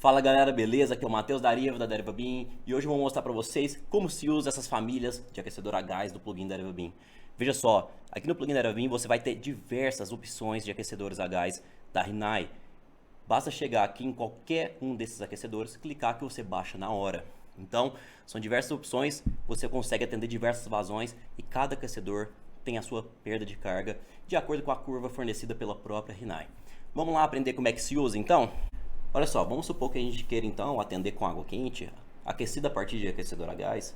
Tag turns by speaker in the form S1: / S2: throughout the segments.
S1: Fala galera, beleza? Aqui é o Matheus da Ariva, da Deriva Beam, e hoje eu vou mostrar para vocês como se usa essas famílias de aquecedor a gás do plugin da Deriva Beam. Veja só, aqui no plugin da Deriva Beam você vai ter diversas opções de aquecedores a gás da Rinnai. Basta chegar aqui em qualquer um desses aquecedores, clicar que você baixa na hora. Então, são diversas opções, você consegue atender diversas vazões e cada aquecedor tem a sua perda de carga de acordo com a curva fornecida pela própria Rinnai. Vamos lá aprender como é que se usa então? Olha só, vamos supor que a gente queira então atender com água quente, aquecida a partir de aquecedor a gás,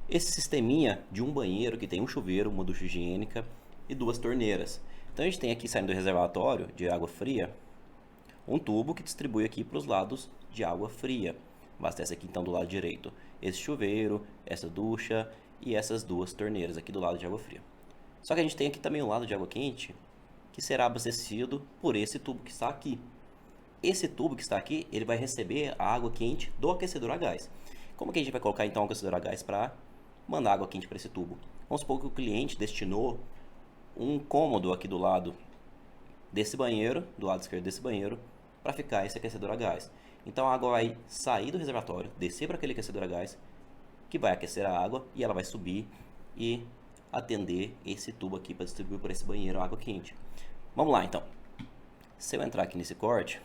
S1: esse sisteminha de um banheiro que tem um chuveiro, uma ducha higiênica e duas torneiras. Então a gente tem aqui saindo do reservatório de água fria, um tubo que distribui aqui para os lados de água fria. Abastece aqui então do lado direito esse chuveiro, essa ducha e essas duas torneiras aqui do lado de água fria. Só que a gente tem aqui também o lado de água quente, que será abastecido por esse tubo que está aqui. Esse tubo que está aqui, ele vai receber a água quente do aquecedor a gás. Como que a gente vai colocar então o aquecedor a gás para mandar água quente para esse tubo? Vamos supor que o cliente destinou um cômodo aqui do lado desse banheiro, do lado esquerdo desse banheiro, para ficar esse aquecedor a gás. Então a água vai sair do reservatório, descer para aquele aquecedor a gás, que vai aquecer a água e ela vai subir e atender esse tubo aqui para distribuir para esse banheiro a água quente. Vamos lá então. Se eu entrar aqui nesse corte,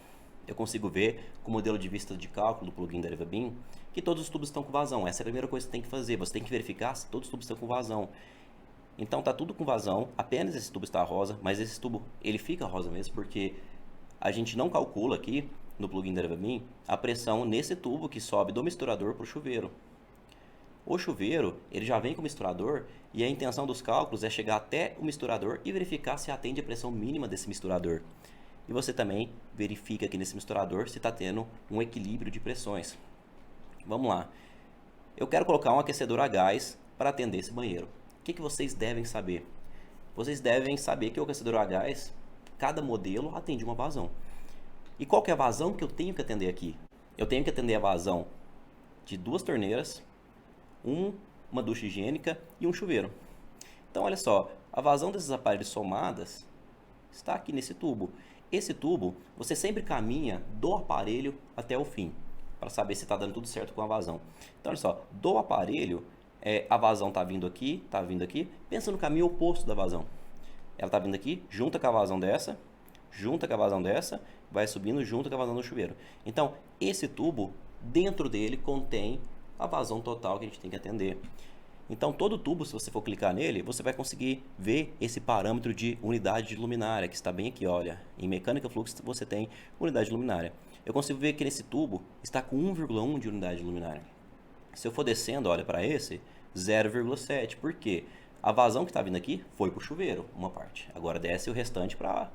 S1: eu consigo ver com o modelo de vista de cálculo do plugin da Deriva Beam que todos os tubos estão com vazão. Essa é a primeira coisa que você tem que fazer. Você tem que verificar se todos os tubos estão com vazão. Então tá tudo com vazão, apenas esse tubo está rosa, mas esse tubo ele fica rosa mesmo porque a gente não calcula aqui no plugin da Deriva Beam a pressão nesse tubo que sobe do misturador para o chuveiro. O chuveiro ele já vem com o misturador e a intenção dos cálculos é chegar até o misturador e verificar se atende a pressão mínima desse misturador. E você também verifica aqui nesse misturador se está tendo um equilíbrio de pressões. Vamos lá. Eu quero colocar um aquecedor a gás para atender esse banheiro. O que vocês devem saber? Vocês devem saber que o aquecedor a gás, cada modelo atende uma vazão. E qual que é a vazão que eu tenho que atender aqui? Eu tenho que atender a vazão de duas torneiras, uma ducha higiênica e um chuveiro. Então olha só, a vazão desses aparelhos somadas está aqui nesse tubo. Esse tubo, você sempre caminha do aparelho até o fim, para saber se está dando tudo certo com a vazão. Então, olha só, do aparelho, a vazão está vindo aqui, pensa no caminho oposto da vazão. Ela está vindo aqui, junta com a vazão dessa, vai subindo junto com a vazão do chuveiro. Então, esse tubo, dentro dele, contém a vazão total que a gente tem que atender. Então, todo tubo, se você for clicar nele, você vai conseguir ver esse parâmetro de unidade de luminária, que está bem aqui, olha. Em mecânica fluxo, você tem unidade de luminária. Eu consigo ver que nesse tubo está com 1,1 de unidade de luminária. Se eu for descendo, olha, para esse, 0,7. Por quê? A vazão que está vindo aqui foi para o chuveiro, uma parte. Agora desce o restante para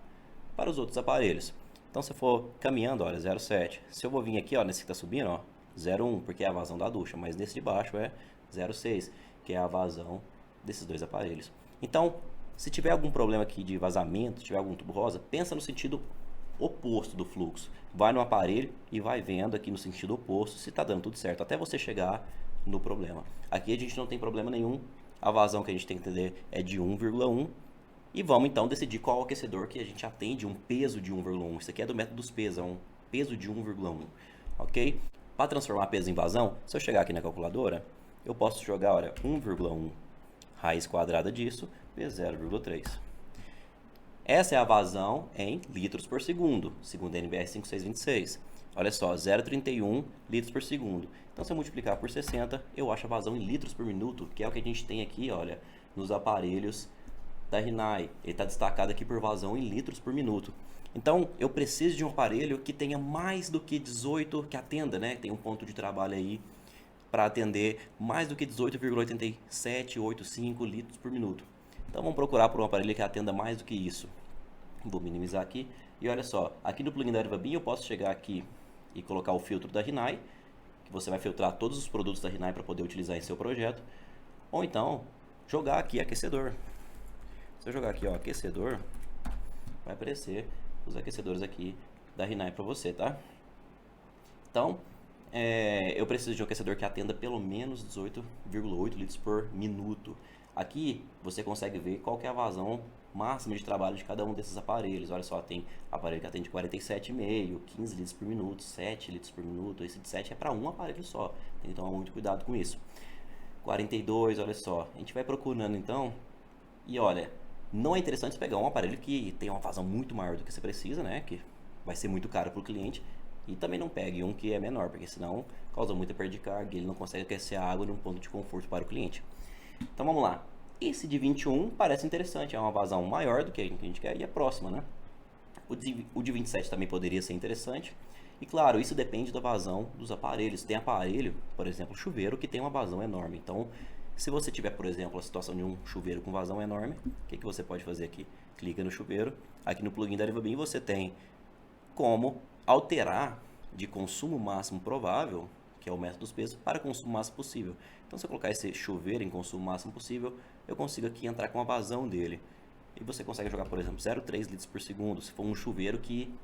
S1: os outros aparelhos. Então, se eu for caminhando, olha, 0,7. Se eu vou vir aqui, ó, nesse que está subindo, ó, 0,1, porque é a vazão da ducha, mas nesse de baixo é 0,6, que é a vazão desses dois aparelhos. Então, se tiver algum problema aqui de vazamento, se tiver algum tubo rosa, pensa no sentido oposto do fluxo. Vai no aparelho e vai vendo aqui no sentido oposto se está dando tudo certo, até você chegar no problema. Aqui a gente não tem problema nenhum, a vazão que a gente tem que entender é de 1,1. E vamos então decidir qual aquecedor que a gente atende um peso de 1,1. Isso aqui é do método dos pesos, é um peso de 1,1, ok? Para transformar peso em vazão, se eu chegar aqui na calculadora, eu posso jogar, olha, 1,1 raiz quadrada disso vezes 0,3. Essa é a vazão em litros por segundo, segundo a NBR 5626. Olha só, 0,31 litros por segundo. Então, se eu multiplicar por 60, eu acho a vazão em litros por minuto, que é o que a gente tem aqui, olha, nos aparelhos da Rinnai. Ele está destacado aqui por vazão em litros por minuto. Então, eu preciso de um aparelho que tenha mais do que 18, que atenda, né? Tem um ponto de trabalho aí para atender mais do que 18,8785 litros por minuto. Então vamos procurar por um aparelho que atenda mais do que isso. Vou minimizar aqui. E olha só, aqui no plugin da Deriva Beam eu posso chegar aqui e colocar o filtro da Rinnai, que você vai filtrar todos os produtos da Rinnai para poder utilizar em seu projeto. Ou então, jogar aqui aquecedor. Se eu jogar aqui, ó, aquecedor, vai aparecer os aquecedores aqui da Rinnai para você, tá? Então, eu preciso de um aquecedor que atenda pelo menos 18,8 litros por minuto. Aqui você consegue ver qual que é a vazão máxima de trabalho de cada um desses aparelhos. Olha só, tem aparelho que atende 47,5, 15 litros por minuto, 7 litros por minuto. Esse de 7 é para um aparelho só, tem que tomar muito cuidado com isso. 42, olha só, a gente vai procurando então, e olha, não é interessante pegar um aparelho que tem uma vazão muito maior do que você precisa, né, que vai ser muito caro para o cliente, e também não pegue um que é menor, porque senão causa muita perda de carga e ele não consegue aquecer a água num ponto de conforto para o cliente. Então vamos lá, esse de 21 parece interessante, é uma vazão maior do que a gente quer e é próxima, né? O de 27 também poderia ser interessante. E claro, isso depende da vazão dos aparelhos. Tem aparelho, por exemplo, chuveiro, que tem uma vazão enorme. Então, se você tiver, por exemplo, a situação de um chuveiro com vazão enorme, o que você pode fazer aqui? Clica no chuveiro. Aqui no plugin da ErevaBeam você tem como alterar de consumo máximo provável, que é o método dos pesos, para consumo máximo possível. Então, se eu colocar esse chuveiro em consumo máximo possível, eu consigo aqui entrar com a vazão dele. E você consegue jogar, por exemplo, 0,3 litros por segundo, se for um chuveiro que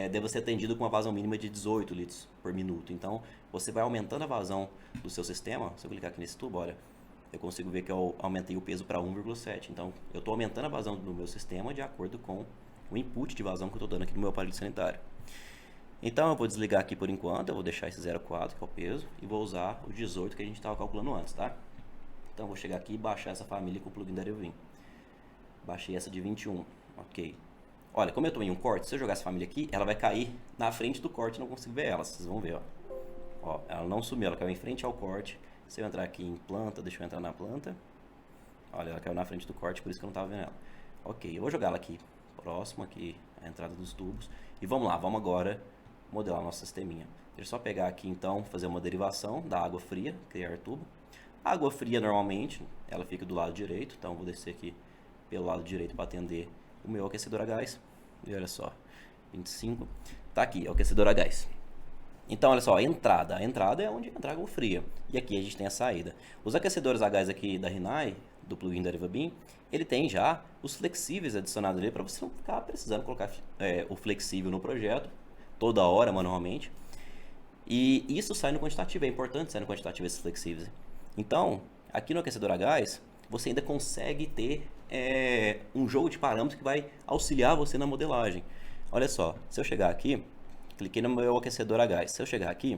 S1: deve ser atendido com uma vazão mínima de 18 litros por minuto. Então, você vai aumentando a vazão do seu sistema. Se eu clicar aqui nesse tubo, olha, eu consigo ver que eu aumentei o peso para 1,7. Então, eu estou aumentando a vazão do meu sistema de acordo com o input de vazão que eu estou dando aqui no meu aparelho sanitário. Então, eu vou desligar aqui por enquanto, eu vou deixar esse 0,4, que é o peso, e vou usar o 18 que a gente estava calculando antes, tá? Então, eu vou chegar aqui e baixar essa família com o plugin da ErevaBeam. Baixei essa de 21, ok. Olha, como eu tomei um corte, se eu jogar essa família aqui, ela vai cair na frente do corte, não consigo ver ela, vocês vão ver, ó. Ó, ela não sumiu, ela caiu em frente ao corte. Se eu entrar aqui em planta, deixa eu entrar na planta. Olha, ela caiu na frente do corte, por isso que eu não estava vendo ela. Ok, eu vou jogar ela aqui, próximo aqui, a entrada dos tubos. E vamos lá, vamos agora modelar nosso sisteminha. Deixa eu só pegar aqui então, fazer uma derivação da água fria, criar tubo. A água fria normalmente, ela fica do lado direito, então eu vou descer aqui pelo lado direito para atender o meu aquecedor a gás. E olha só, 25, tá aqui, é o aquecedor a gás. Então, olha só, a entrada é onde entra água fria. E aqui a gente tem a saída. Os aquecedores a gás aqui da Rinnai, do plugin da ErevaBeam, ele tem já os flexíveis adicionados ali para você não ficar precisando colocar o flexível no projeto toda hora manualmente. E isso sai no quantitativo, é importante sair no quantitativo esses flexíveis. Então, aqui no aquecedor a gás, você ainda consegue ter um jogo de parâmetros que vai auxiliar você na modelagem. Olha só, se eu chegar aqui, cliquei no meu aquecedor a gás. Se eu chegar aqui,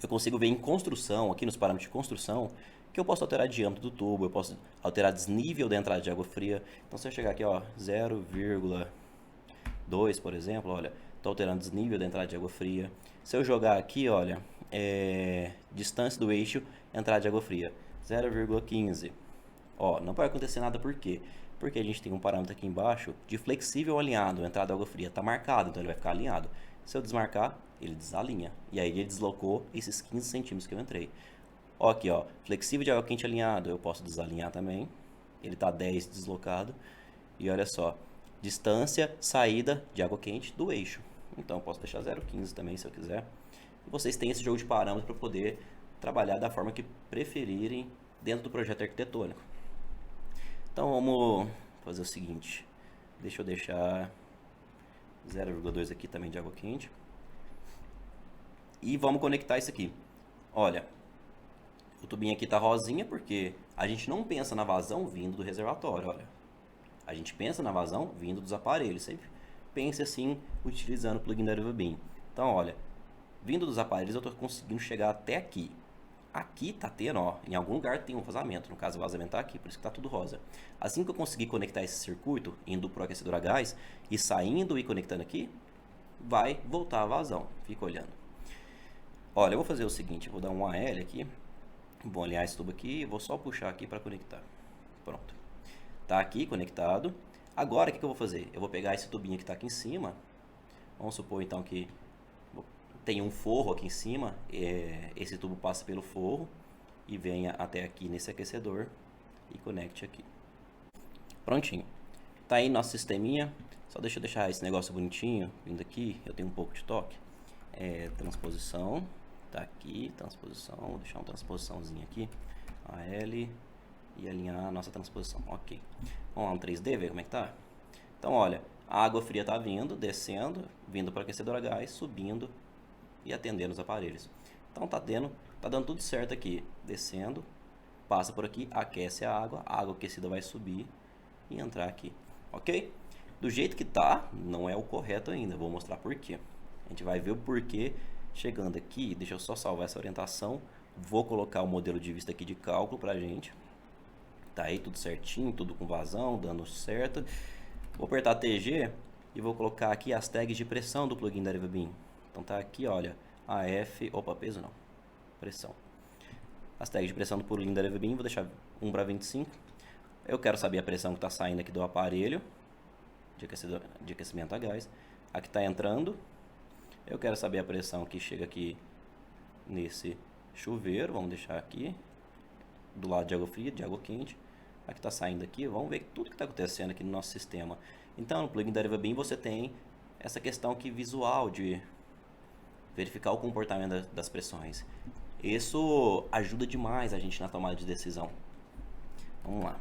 S1: eu consigo ver em construção, aqui nos parâmetros de construção, que eu posso alterar diâmetro do tubo, eu posso alterar desnível da entrada de água fria. Então, se eu chegar aqui, ó, 0,2, por exemplo, olha, estou alterando desnível da entrada de água fria. Se eu jogar aqui, olha, distância do eixo, entrada de água fria, 0,15. Ó, não vai acontecer nada, por quê? Porque a gente tem um parâmetro aqui embaixo de flexível alinhado, a entrada de água fria está marcado, então ele vai ficar alinhado. Se eu desmarcar, ele desalinha. E aí ele deslocou esses 15 centímetros que eu entrei. Ó, aqui, ó, flexível de água quente alinhado, eu posso desalinhar também. Ele está 10 deslocado. E olha só, distância, saída de água quente do eixo. Então eu posso deixar 0,15 também, se eu quiser. E vocês têm esse jogo de parâmetros para poder trabalhar da forma que preferirem dentro do projeto arquitetônico. Então vamos fazer o seguinte, deixa eu deixar 0,2 aqui também de água quente. E vamos conectar isso aqui. Olha, o tubinho aqui tá rosinha porque a gente não pensa na vazão vindo do reservatório, olha. A gente pensa na vazão vindo dos aparelhos, sempre pense assim, utilizando o plugin da ErevaBeam. Então, olha, vindo dos aparelhos eu estou conseguindo chegar até aqui. Aqui tá tendo, ó, em algum lugar tem um vazamento, no caso o vazamento tá aqui, por isso que tá tudo rosa. Assim que eu conseguir conectar esse circuito, indo pro aquecedor a gás e saindo e conectando aqui, vai voltar a vazão, fica olhando. Olha, eu vou fazer o seguinte, eu vou dar um AL aqui, vou alinhar esse tubo aqui e vou só puxar aqui para conectar. Pronto. Tá aqui conectado. Agora o que eu vou fazer? Eu vou pegar esse tubinho que tá aqui em cima, vamos supor então que tem um forro aqui em cima, esse tubo passa pelo forro e venha até aqui nesse aquecedor e conecte aqui. Prontinho. Tá aí nosso sisteminha. Só deixa eu deixar esse negócio bonitinho vindo aqui. Eu tenho um pouco de toque. Transposição. Tá aqui, transposição. Vou deixar uma transposiçãozinha aqui. AL e alinhar a nossa transposição. Ok. Vamos lá no 3D ver como é que tá? Então, olha, a água fria tá vindo, descendo, vindo para o aquecedor a gás, subindo e atendendo os aparelhos. Então tá dando tudo certo aqui, descendo, passa por aqui, aquece a água aquecida vai subir e entrar aqui. ok? Do jeito que tá, não é o correto ainda, vou mostrar por quê. A gente vai ver o porquê chegando aqui, deixa eu só salvar essa orientação, vou colocar o modelo de vista aqui de cálculo pra gente. Tá aí tudo certinho, tudo com vazão, dando certo. Vou apertar TG e vou colocar aqui as tags de pressão do plugin da DerivaBean. Então tá aqui, olha, AF, opa, peso não, pressão. As tags de pressão do plugin da DerivaBean, vou deixar 1 para 25. Eu quero saber a pressão que está saindo aqui do aparelho de aquecimento a gás. Aqui está entrando. Eu quero saber a pressão que chega aqui nesse chuveiro. Vamos deixar aqui do lado de água fria, de água quente. Aqui está saindo aqui. Vamos ver tudo que está acontecendo aqui no nosso sistema. Então, no plugin da DerivaBean você tem essa questão aqui visual de verificar o comportamento das pressões. Isso ajuda demais a gente na tomada de decisão. Vamos lá.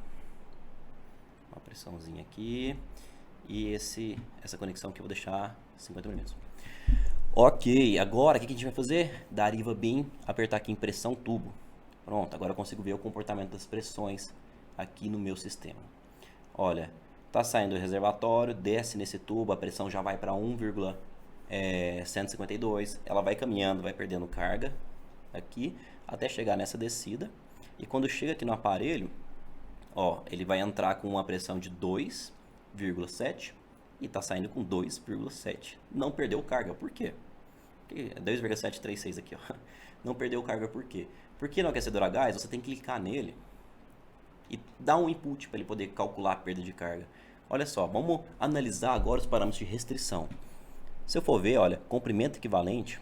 S1: Uma pressãozinha aqui. E essa conexão aqui eu vou deixar 50 minutos. Ok, agora o que a gente vai fazer? Da DerivaBean, apertar aqui em pressão tubo. Pronto, agora eu consigo ver o comportamento das pressões aqui no meu sistema. Olha, tá saindo o reservatório, desce nesse tubo, a pressão já vai para 1,152. Ela vai caminhando, vai perdendo carga aqui, até chegar nessa descida. E quando chega aqui no aparelho, ó, ele vai entrar com uma pressão de 2,7 e está saindo com 2,7. Não perdeu carga, por quê? 2,736 aqui, ó. Não perdeu carga por quê? Porque no aquecedor a gás você tem que clicar nele e dar um input para ele poder calcular a perda de carga. Olha só, vamos analisar agora os parâmetros de restrição. Se eu for ver, olha, comprimento equivalente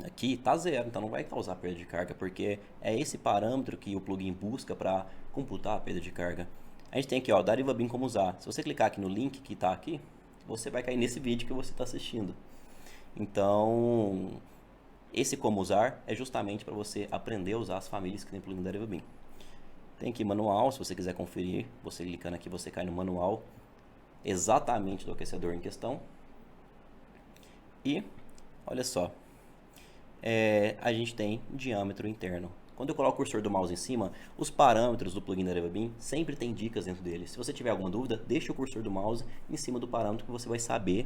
S1: aqui tá zero, então não vai causar perda de carga, porque é esse parâmetro que o plugin busca para computar a perda de carga. A gente tem aqui, ó, DerivaBean como usar. Se você clicar aqui no link que está aqui, você vai cair nesse vídeo que você está assistindo. Então, esse como usar é justamente para você aprender a usar as famílias que tem plugin da DerivaBean. Tem aqui manual, se você quiser conferir, você clicando aqui, você cai no manual exatamente do aquecedor em questão. E, olha só, a gente tem diâmetro interno. Quando eu coloco o cursor do mouse em cima, os parâmetros do plugin da DerivaBean sempre tem dicas dentro dele. Se você tiver alguma dúvida, deixe o cursor do mouse em cima do parâmetro que você vai saber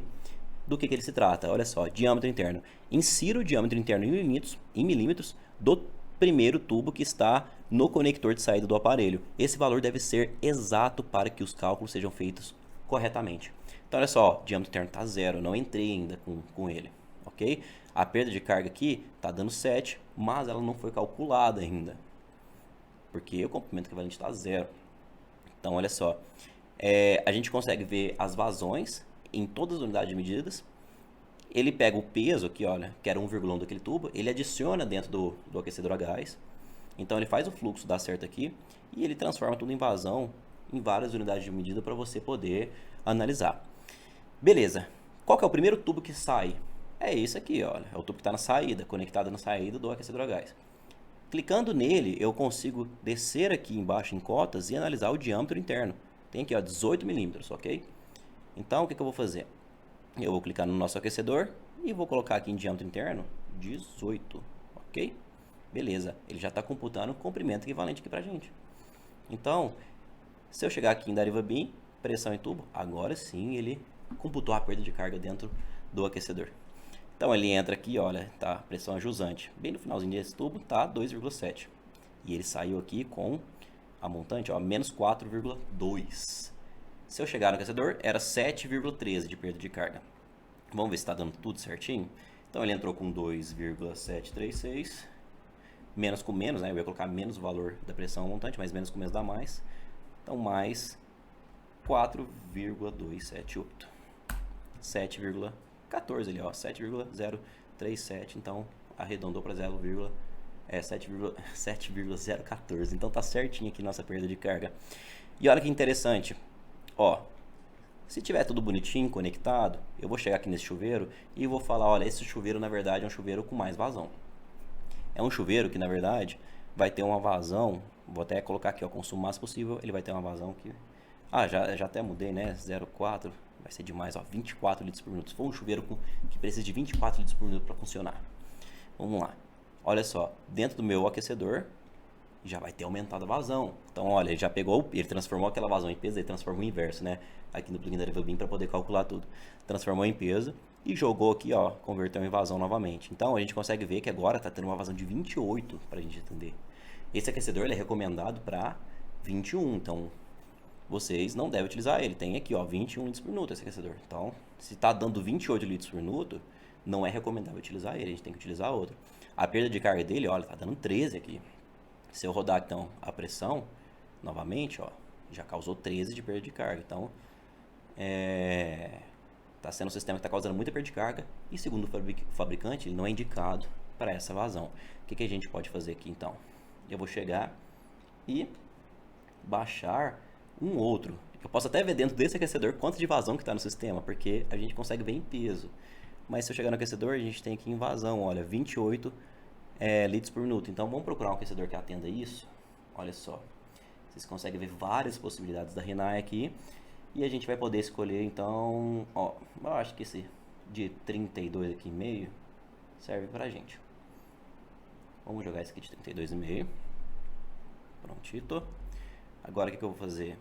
S1: do que ele se trata. Olha só, diâmetro interno. Insira o diâmetro interno em milímetros do primeiro tubo que está no conector de saída do aparelho. Esse valor deve ser exato para que os cálculos sejam feitos corretamente. Então, olha só, o diâmetro interno está zero, não entrei ainda com ele, ok? A perda de carga aqui está dando 7, mas ela não foi calculada ainda, porque o comprimento equivalente está zero. Então, olha só, a gente consegue ver as vazões em todas as unidades de medidas. Ele pega o peso aqui, olha, que era 1,1 daquele tubo, ele adiciona dentro do aquecedor a gás. Então, ele faz o fluxo dar certo aqui e ele transforma tudo em vazão em várias unidades de medida para você poder analisar. Beleza, qual que é o primeiro tubo que sai? É esse aqui, olha, é o tubo que está na saída, conectado na saída do aquecedor a gás. Clicando nele, eu consigo descer aqui embaixo em cotas e analisar o diâmetro interno. Tem aqui, ó, 18 milímetros, ok? Então, o que eu vou fazer? Eu vou clicar no nosso aquecedor e vou colocar aqui em diâmetro interno 18, ok? Beleza, ele já está computando o comprimento equivalente aqui pra gente. Então, se eu chegar aqui em DerivaBean, pressão em tubo, agora sim ele computou a perda de carga dentro do aquecedor. Então ele entra aqui, olha, tá, pressão ajusante. Bem no finalzinho desse tubo tá 2,7. E ele saiu aqui com a montante, ó, menos 4,2. Se eu chegar no aquecedor, era 7,13 de perda de carga. Vamos ver se está dando tudo certinho. Então ele entrou com 2,736. Menos com menos, né? Eu ia colocar menos o valor da pressão montante, mas menos com menos dá mais. Então mais 4,278. 7,14 ali, ó, 7,037, então arredondou para 7,014, então tá certinho aqui nossa perda de carga. E olha que interessante, ó, se tiver tudo bonitinho, conectado, eu vou chegar aqui nesse chuveiro e vou falar, olha, esse chuveiro na verdade é um chuveiro com mais vazão. É um chuveiro que na verdade vai ter uma vazão, vou até colocar aqui, ó, consumo máximo possível, ele vai ter uma vazão que, já até mudei, né, 0,4, vai ser demais, ó, 24 litros por minuto. Se for um chuveiro que precisa de 24 litros por minuto para funcionar. Vamos lá. Olha só, dentro do meu aquecedor, já vai ter aumentado a vazão. Então, olha, ele já pegou, ele transformou aquela vazão em peso, ele transformou em inverso, né? Aqui no plugin da Deriva Beam para poder calcular tudo. Transformou em peso e jogou aqui, ó, converteu em vazão novamente. Então, a gente consegue ver que agora está tendo uma vazão de 28 para a gente entender. Esse aquecedor ele é recomendado para 21, então vocês não devem utilizar ele. Tem aqui, ó, 21 litros por minuto esse aquecedor. Então, se está dando 28 litros por minuto, não é recomendável utilizar ele, a gente tem que utilizar outro. A perda de carga dele, olha, tá dando 13 aqui. Se eu rodar então a pressão novamente, ó, já causou 13 de perda de carga. Então, tá sendo um sistema que está causando muita perda de carga e segundo o fabricante, ele não é indicado para essa vazão. O que a gente pode fazer aqui então? Eu vou chegar e baixar um outro. Eu posso até ver dentro desse aquecedor quanto de vazão que está no sistema, porque a gente consegue ver em peso. Mas se eu chegar no aquecedor, a gente tem aqui em vazão, olha, 28 litros por minuto. Então vamos procurar um aquecedor que atenda isso. Olha só, vocês conseguem ver várias possibilidades da Rinnai aqui. E a gente vai poder escolher então, ó, eu acho que esse de 32 aqui meio serve pra gente. Vamos jogar esse aqui de 32,5. Prontito. Agora o que eu vou fazer?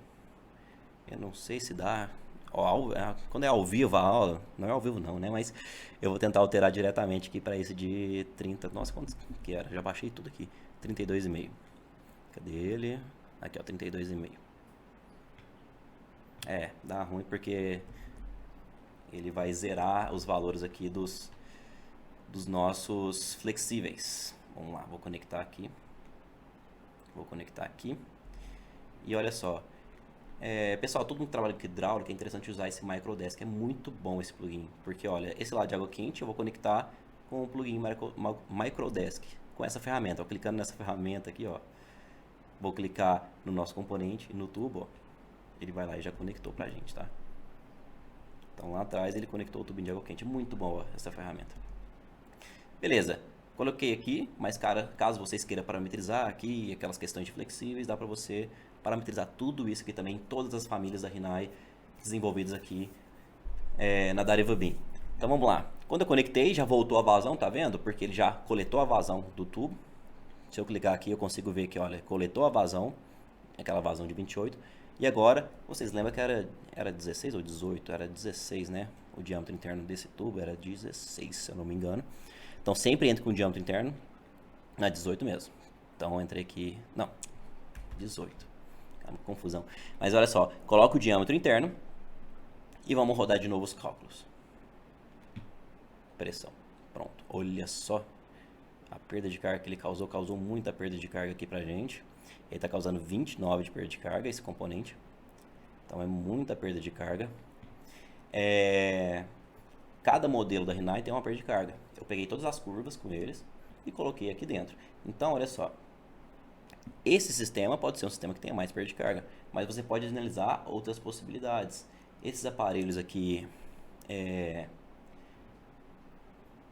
S1: Eu não sei se dá. Ó, quando é ao vivo a aula, não é ao vivo não, né? Mas eu vou tentar alterar diretamente aqui para esse de 30. Nossa, quantos que era? Já baixei tudo aqui. 32,5. Cadê ele? Aqui, ó, 32,5. Dá ruim porque ele vai zerar os valores aqui dos nossos flexíveis. Vamos lá, vou conectar aqui. Vou conectar aqui. E olha só. Pessoal, todo mundo que trabalha com hidráulica, é interessante usar esse Microdesk. É muito bom esse plugin. Porque, olha, esse lado de água quente eu vou conectar com o plugin Microdesk. Com essa ferramenta. Ó, clicando nessa ferramenta aqui, ó. Vou clicar no nosso componente e no tubo, ó. Ele vai lá e já conectou pra gente, tá? Então lá atrás ele conectou o tubinho de água quente. Muito boa essa ferramenta. Beleza. Coloquei aqui, mas caso vocês queiram parametrizar aqui, aquelas questões de flexíveis, dá pra você parametrizar tudo isso aqui também, todas as famílias da Rinnai desenvolvidas aqui na Deriva Beam. Então vamos lá. Quando eu conectei, já voltou a vazão, tá vendo? Porque ele já coletou a vazão do tubo. Se eu clicar aqui, eu consigo ver que, olha, coletou a vazão, aquela vazão de 28. E agora, vocês lembram que era 16 ou 18? Era 16, né? O diâmetro interno desse tubo era 16, se eu não me engano. Então, sempre entra com o diâmetro interno na 18 mesmo. Então, eu entrei aqui... Não, 18. Calma, confusão. Mas olha só, coloca o diâmetro interno e vamos rodar de novo os cálculos. Pressão. Pronto. Olha só a perda de carga que ele causou muita perda de carga aqui pra gente. Ele está causando 29 de perda de carga, esse componente. Então é muita perda de carga. Cada modelo da Rinnai tem uma perda de carga. Eu peguei todas as curvas com eles e coloquei aqui dentro. Então, olha só. Esse sistema pode ser um sistema que tenha mais perda de carga, mas você pode analisar outras possibilidades. Esses aparelhos aqui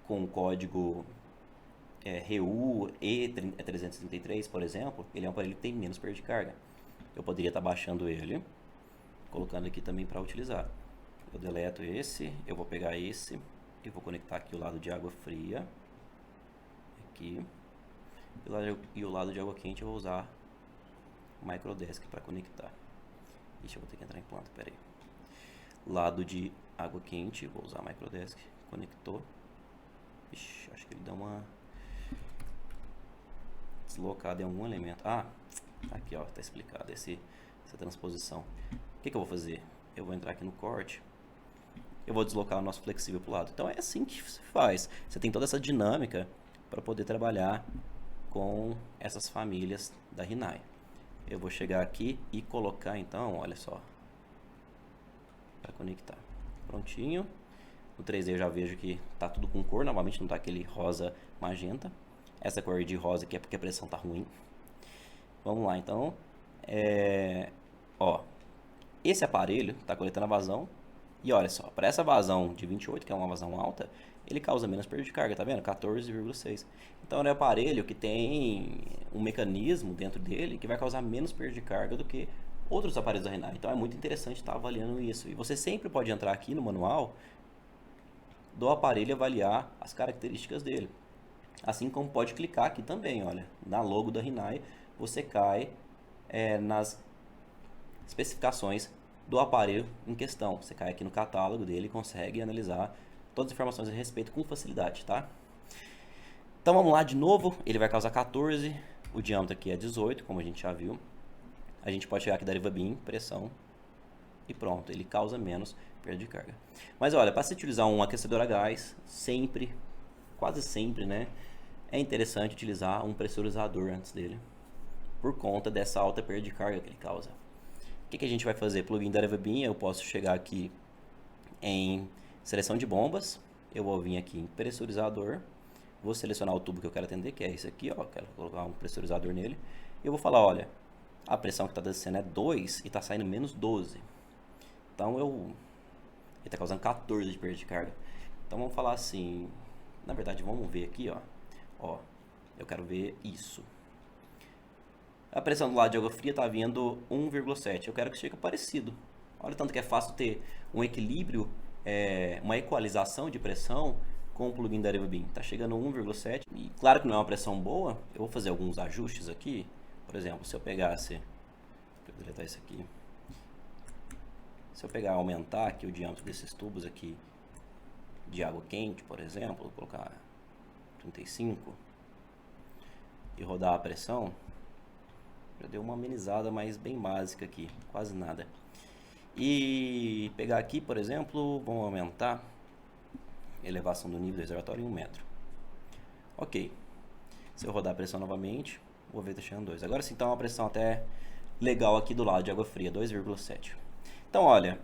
S1: com o código RU E333, por exemplo, ele é um aparelho que tem menos perda de carga. Eu poderia estar baixando ele, colocando aqui também para utilizar. Eu deleto esse, eu vou pegar esse e vou conectar aqui o lado de água fria. Aqui. E o lado de água quente eu vou usar o Microdesk para conectar. Ixi, eu vou ter que entrar em planta, pera aí. Lado de água quente, vou usar o Microdesk. Conectou. Ixi, acho que ele dá uma deslocada em algum elemento. Ah, aqui ó, tá explicado essa transposição. O que eu vou fazer? Eu vou entrar aqui no corte. Eu vou deslocar o nosso flexível para o lado. Então é assim que se faz. Você tem toda essa dinâmica para poder trabalhar com essas famílias da Rinnai. Eu vou chegar aqui e colocar então, olha só, para conectar. Prontinho. No 3D eu já vejo que tá tudo com cor, novamente não tá aquele rosa magenta. Essa cor de rosa aqui é porque a pressão tá ruim. Vamos lá, então. Ó, esse aparelho tá coletando a vazão. E olha só, para essa vazão de 28, que é uma vazão alta, ele causa menos perda de carga, tá vendo? 14,6. Então é um aparelho que tem um mecanismo dentro dele que vai causar menos perda de carga do que outros aparelhos da Rinnai. Então é muito interessante estar avaliando isso. E você sempre pode entrar aqui no manual do aparelho e avaliar as características dele. Assim como pode clicar aqui também, olha, na logo da Rinnai, você cai nas especificações do aparelho em questão. Você cai aqui no catálogo dele e consegue analisar todas as informações a respeito com facilidade, tá? Então vamos lá de novo, ele vai causar 14, o diâmetro aqui é 18, como a gente já viu. A gente pode chegar aqui da deriva BIM, pressão, e pronto, ele causa menos perda de carga. Mas olha, para se utilizar um aquecedor a gás, sempre, quase sempre, né, é interessante utilizar um pressurizador antes dele, por conta dessa alta perda de carga que ele causa. O que a gente vai fazer? Plugin da deriva BIM, eu posso chegar aqui em seleção de bombas, eu vou vir aqui em pressurizador, vou selecionar o tubo que eu quero atender, que é esse aqui, ó, quero colocar um pressurizador nele, e eu vou falar, olha, a pressão que está descendo é 2 e está saindo menos 12. Então ele está causando 14 de perda de carga. Então vamos falar assim, na verdade vamos ver aqui, ó, eu quero ver isso. A pressão do lado de água fria está vindo 1,7. Eu quero que chegue parecido. Olha o tanto que é fácil ter um equilíbrio, uma equalização de pressão com o plugin da deriva BIM. Está chegando 1,7. E claro que não é uma pressão boa. Eu vou fazer alguns ajustes aqui. Por exemplo, se eu pegasse... Vou deletar isso aqui. Se eu pegar aumentar aqui o diâmetro desses tubos aqui de água quente, por exemplo, vou colocar 35 e rodar a pressão, já deu uma amenizada, mas bem básica aqui, quase nada. E pegar aqui, por exemplo, vamos aumentar a elevação do nível do reservatório em 1 metro. Ok. Se eu rodar a pressão novamente, vou ver que está chegando 2. Agora sim, está uma pressão até legal aqui do lado de água fria, 2,7. Então, olha,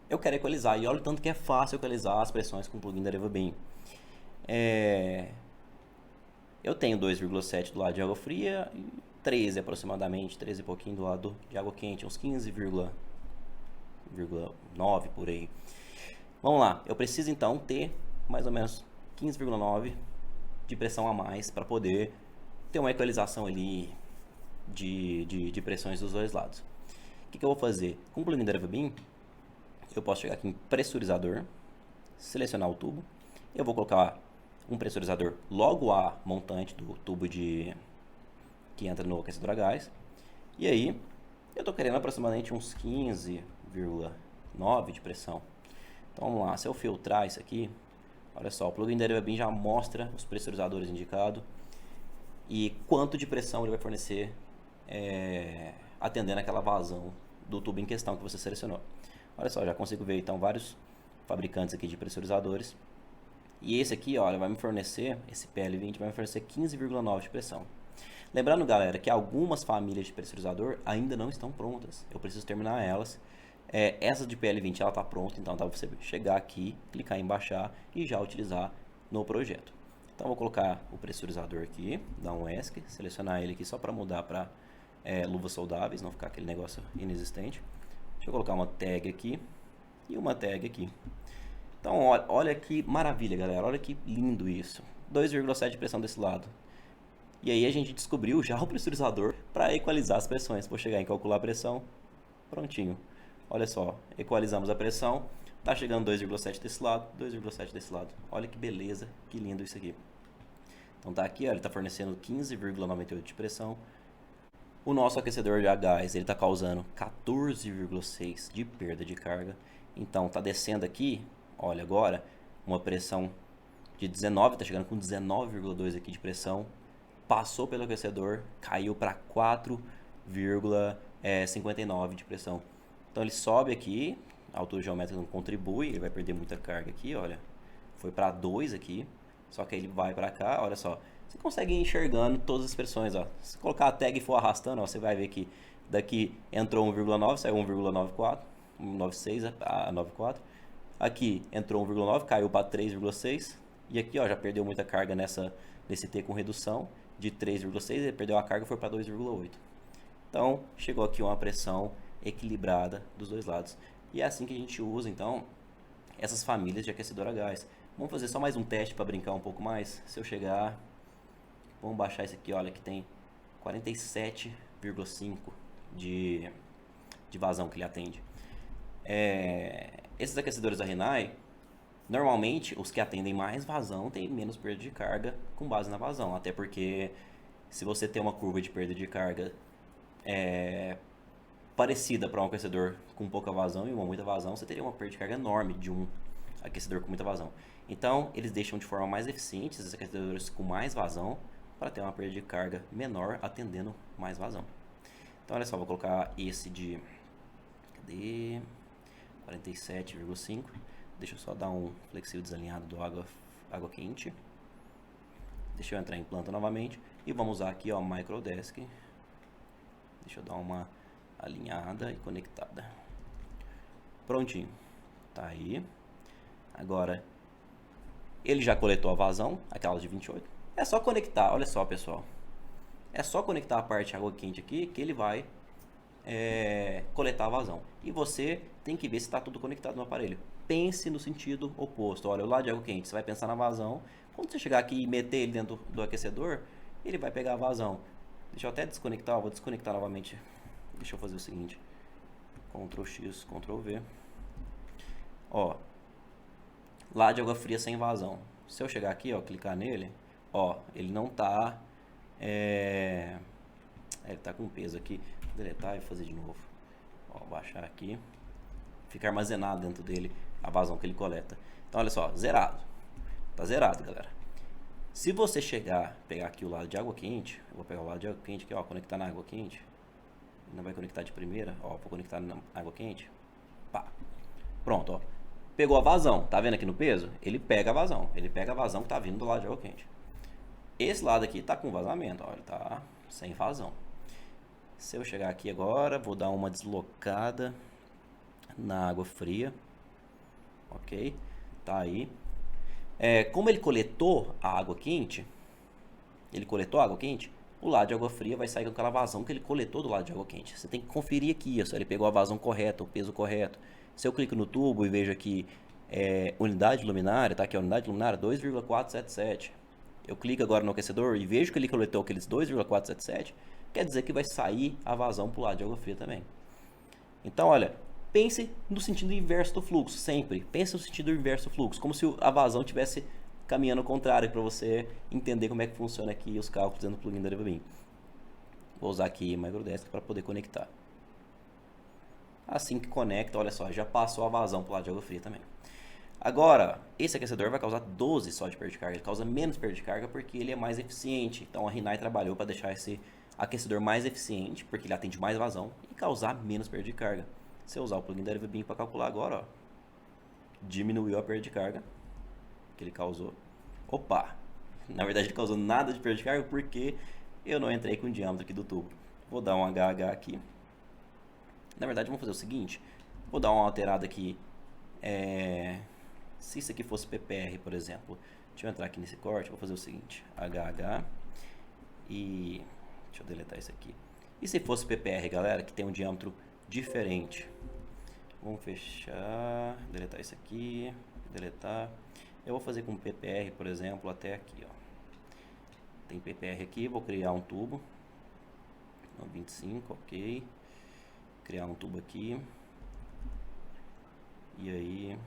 S1: eu quero equalizar, e olha o tanto que é fácil equalizar as pressões com o plugin da deriva BIM. Eu tenho 2,7 do lado de água fria, 13 aproximadamente, 13 e pouquinho do lado de água quente, uns 15,9 por aí. Vamos lá, eu preciso então ter mais ou menos 15,9 de pressão a mais para poder ter uma equalização ali de pressões dos dois lados. O que eu vou fazer? Com o plugin da deriva BIM, eu posso chegar aqui em pressurizador, selecionar o tubo, eu vou colocar um pressurizador logo a montante do tubo que entra no aquecedor a gás, e aí eu estou querendo aproximadamente uns 15,9 de pressão. Então vamos lá, se eu filtrar isso aqui, olha só, o plugin da deriva BIM já mostra os pressurizadores indicados e quanto de pressão ele vai fornecer atendendo aquela vazão do tubo em questão que você selecionou. Olha só, já consigo ver então vários fabricantes aqui de pressurizadores. E esse aqui, olha, vai me fornecer, esse PL20 vai me fornecer 15,9 de pressão. Lembrando, galera, que algumas famílias de pressurizador ainda não estão prontas. Eu preciso terminar elas. Essa de PL20 ela está pronta, então dá para você chegar aqui, clicar em baixar e já utilizar no projeto. Então vou colocar o pressurizador aqui, dar um ESC, selecionar ele aqui só para mudar para luvas soldáveis, não ficar aquele negócio inexistente. Deixa eu colocar uma tag aqui e uma tag aqui. Então olha que maravilha, galera, olha que lindo isso. 2,7 de pressão desse lado. E aí a gente descobriu já o pressurizador para equalizar as pressões. Vou chegar em calcular a pressão, prontinho. Olha só, equalizamos a pressão, tá chegando 2,7 desse lado, 2,7 desse lado. Olha que beleza, que lindo isso aqui. Então tá aqui, ó, ele tá fornecendo 15,98 de pressão. O nosso aquecedor a gás, ele tá causando 14,6 de perda de carga. Então tá descendo aqui, olha agora, uma pressão de 19, tá chegando com 19,2 aqui de pressão. Passou pelo aquecedor, caiu para 4,59 de pressão. Então ele sobe aqui, a altura geométrica não contribui, ele vai perder muita carga aqui, olha. Foi para 2 aqui, só que aí ele vai para cá, olha só. Você consegue ir enxergando todas as pressões, ó. Se colocar a tag e for arrastando, ó, você vai ver que daqui entrou 1,9, saiu 1,94, 1,96 a 94. Aqui entrou 1,9, caiu para 3,6. E aqui, ó, já perdeu muita carga nesse T com redução de 3,6, ele perdeu a carga e foi para 2,8. Então, chegou aqui uma pressão equilibrada dos dois lados. E é assim que a gente usa, então, essas famílias de aquecedor a gás. Vamos fazer só mais um teste para brincar um pouco mais. Se eu chegar... Vamos baixar esse aqui, olha, que tem 47,5 de vazão que ele atende. Esses aquecedores da Rinnai, normalmente, os que atendem mais vazão têm menos perda de carga com base na vazão. Até porque se você tem uma curva de perda de carga parecida para um aquecedor com pouca vazão e uma muita vazão, você teria uma perda de carga enorme de um aquecedor com muita vazão. Então, eles deixam de forma mais eficiente esses aquecedores com mais vazão para ter uma perda de carga menor atendendo mais vazão. Então, olha só, vou colocar esse de 47,5. Deixa eu só dar um flexível desalinhado do água quente. Deixa eu entrar em planta novamente e vamos usar aqui, ó, Microdesk. Deixa eu dar uma alinhada e conectada. Prontinho. Tá aí. Agora, ele já coletou a vazão, aquela de 28. É só conectar, olha só, pessoal. É só conectar a parte água quente aqui que ele vai coletar a vazão. E você tem que ver se está tudo conectado no aparelho. Pense no sentido oposto. Olha, o lado de água quente, você vai pensar na vazão. Quando você chegar aqui e meter ele dentro do aquecedor, ele vai pegar a vazão. Deixa eu até desconectar, vou desconectar novamente. Deixa eu fazer o seguinte. Ctrl X, Ctrl V. Ó, lado de água fria sem vazão. Se eu chegar aqui, ó, clicar nele, ó, ele não tá... ele tá com peso aqui. Vou deletar e fazer de novo. Ó, baixar aqui. Fica armazenado dentro dele a vazão que ele coleta. Então, olha só, zerado. Tá zerado, galera. Se você chegar, pegar aqui o lado de água quente, eu vou pegar o lado de água quente aqui, ó, conectar na água quente. Não vai conectar de primeira, ó, vou conectar na água quente. Pá. Pronto, ó. Pegou a vazão, tá vendo aqui no peso? Ele pega a vazão, que tá vindo do lado de água quente. Esse lado aqui tá com vazamento, ó, ele tá sem vazão. Se eu chegar aqui agora, vou dar uma deslocada na água fria. Ok? Tá aí. Como ele coletou a água quente, o lado de água fria vai sair com aquela vazão que ele coletou do lado de água quente. Você tem que conferir aqui, se ele pegou a vazão correta, o peso correto. Se eu clico no tubo e vejo aqui unidade luminária, tá aqui a unidade luminária 2,477. Eu clico agora no aquecedor e vejo que ele coletou aqueles 2,477, quer dizer que vai sair a vazão para o lado de água fria também. Então, olha, pense no sentido inverso do fluxo, sempre. Pense no sentido inverso do fluxo, como se a vazão estivesse caminhando ao contrário, para você entender como é que funciona aqui os cálculos dentro do plugin da DerivaBean. Vou usar aqui Microdesk para poder conectar. Assim que conecta, olha só, já passou a vazão para o lado de água fria também. Agora, esse aquecedor vai causar 12 só de perda de carga, ele causa menos perda de carga porque ele é mais eficiente. Então a Rinnai trabalhou para deixar esse aquecedor mais eficiente, porque ele atende mais vazão e causar menos perda de carga. Se eu usar o plugin da DerivaBean para calcular agora, ó, diminuiu a perda de carga que ele causou. Opa! Na verdade ele causou nada de perda de carga porque eu não entrei com o diâmetro aqui do tubo. Vou dar um HH aqui. Na verdade vamos fazer o seguinte, vou dar uma alterada aqui. Se isso aqui fosse PPR, por exemplo, deixa eu entrar aqui nesse corte, vou fazer o seguinte, HH e deixa eu deletar isso aqui. E se fosse PPR, galera, que tem um diâmetro diferente? Vamos fechar, deletar isso aqui, deletar. Eu vou fazer com PPR, por exemplo, até aqui, ó. Tem PPR aqui, vou criar um tubo. 25, ok. Criar um tubo aqui. E aí...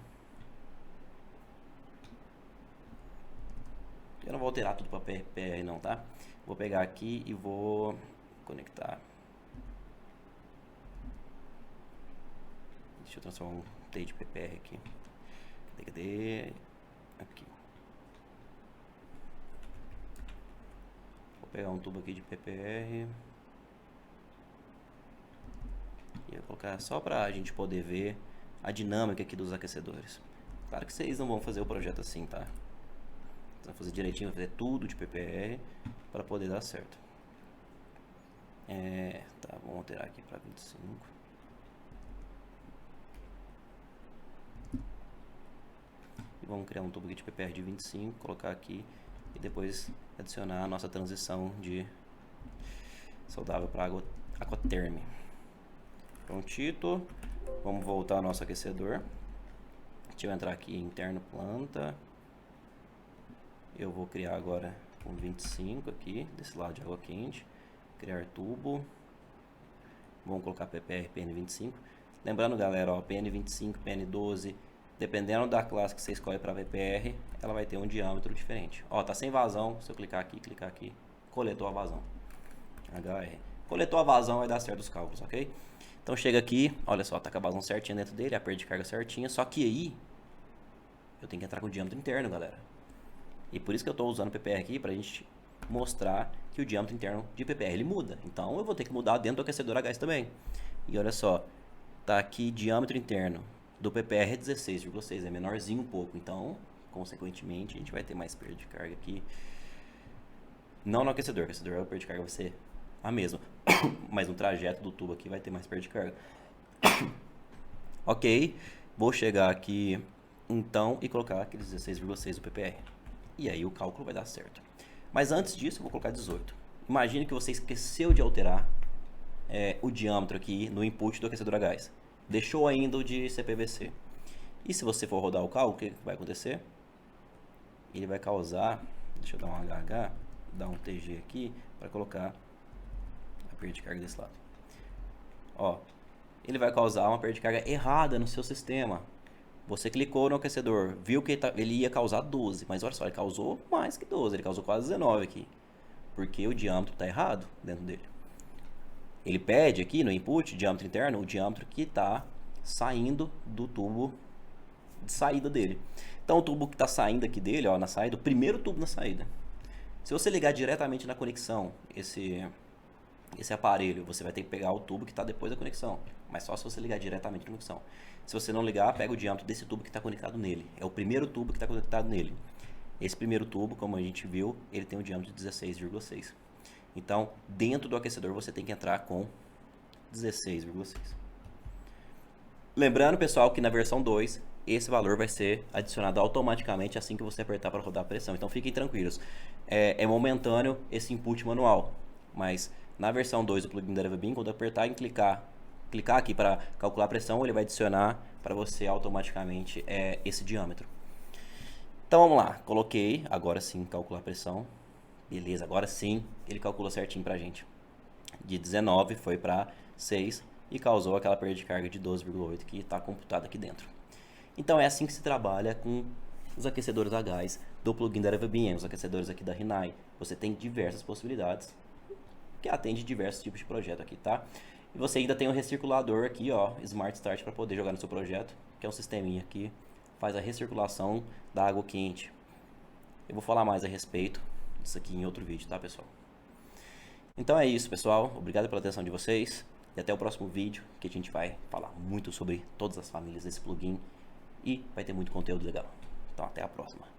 S1: eu não vou alterar tudo para PPR não, tá? Vou pegar aqui e vou conectar. Deixa eu transformar um T de PPR aqui. Cadê? Aqui. Vou pegar um tubo aqui de PPR. E vou colocar só para a gente poder ver a dinâmica aqui dos aquecedores. Claro que vocês não vão fazer o projeto assim, tá? Vocês vão fazer direitinho, vão fazer tudo de PPR para poder dar certo. Tá, vamos alterar aqui para 25. E vamos criar um tubo aqui de PPR de 25, colocar aqui e depois adicionar a nossa transição de saudável para aquaterme. Prontito. Vamos voltar ao nosso aquecedor. Deixa eu entrar aqui em interno planta. Eu vou criar agora um 25 aqui, desse lado de água quente. Criar tubo. Vamos colocar PPR PN25. Lembrando, galera, ó, PN25, PN12, dependendo da classe que você escolhe para PPR, ela vai ter um diâmetro diferente. Ó, tá sem vazão. Se eu clicar aqui, coletou a vazão. HR. Coletou a vazão, vai dar certo os cálculos, ok? Então chega aqui, olha só, tá com a vazão certinha dentro dele, a perda de carga certinha, só que aí eu tenho que entrar com o diâmetro interno, galera. E por isso que eu estou usando o PPR aqui, pra gente mostrar que o diâmetro interno de PPR ele muda. Então eu vou ter que mudar dentro do aquecedor a gás também. E olha só, tá aqui diâmetro interno do PPR é 16,6, é menorzinho um pouco. Então, consequentemente, a gente vai ter mais perda de carga aqui. Não no aquecedor, a perda de carga vai ser a mesma. Mas no trajeto do tubo aqui vai ter mais perda de carga. Ok, vou chegar aqui então e colocar aqueles 16,6 do PPR. E aí o cálculo vai dar certo. Mas antes disso eu vou colocar 18. Imagine que você esqueceu de alterar o diâmetro aqui no input do aquecedor a gás. Deixou ainda o de CPVC. E se você for rodar o cálculo, o que vai acontecer? Ele vai causar, deixa eu dar um HH, dar um TG aqui para colocar a perda de carga desse lado. Ó, ele vai causar uma perda de carga errada no seu sistema. Você clicou no aquecedor, viu que ele ia causar 12, mas olha só, ele causou mais que 12, ele causou quase 19 aqui. Porque o diâmetro está errado dentro dele. Ele pede aqui no input, diâmetro interno, o diâmetro que está saindo do tubo de saída dele. Então o tubo que está saindo aqui dele, ó, na saída, o primeiro tubo na saída. Se você ligar diretamente na conexão, esse aparelho, você vai ter que pegar o tubo que está depois da conexão. Mas só se você ligar diretamente na conexão. Se você não ligar, pega o diâmetro desse tubo que está conectado nele. É o primeiro tubo que está conectado nele. Esse primeiro tubo, como a gente viu, ele tem um diâmetro de 16,6. Então, dentro do aquecedor, você tem que entrar com 16,6. Lembrando, pessoal, que na versão 2, esse valor vai ser adicionado automaticamente assim que você apertar para rodar a pressão. Então, fiquem tranquilos. É momentâneo esse input manual, mas na versão 2 do plugin da ErevaBeam, quando apertar em clicar aqui para calcular a pressão, ele vai adicionar para você automaticamente esse diâmetro. Então vamos lá, coloquei, agora sim calcular a pressão, beleza, agora sim ele calculou certinho pra gente. De 19 foi para 6 e causou aquela perda de carga de 12,8 que está computada aqui dentro. Então é assim que se trabalha com os aquecedores a gás do plugin da ErevaBeam, os aquecedores aqui da Rinnai. Você tem diversas possibilidades que atende diversos tipos de projeto aqui, tá? E você ainda tem um recirculador aqui, ó, Smart Start, para poder jogar no seu projeto, que é um sisteminha que faz a recirculação da água quente. Eu vou falar mais a respeito disso aqui em outro vídeo, tá, pessoal? Então é isso, pessoal. Obrigado pela atenção de vocês. E até o próximo vídeo, que a gente vai falar muito sobre todas as famílias desse plugin. E vai ter muito conteúdo legal. Então até a próxima.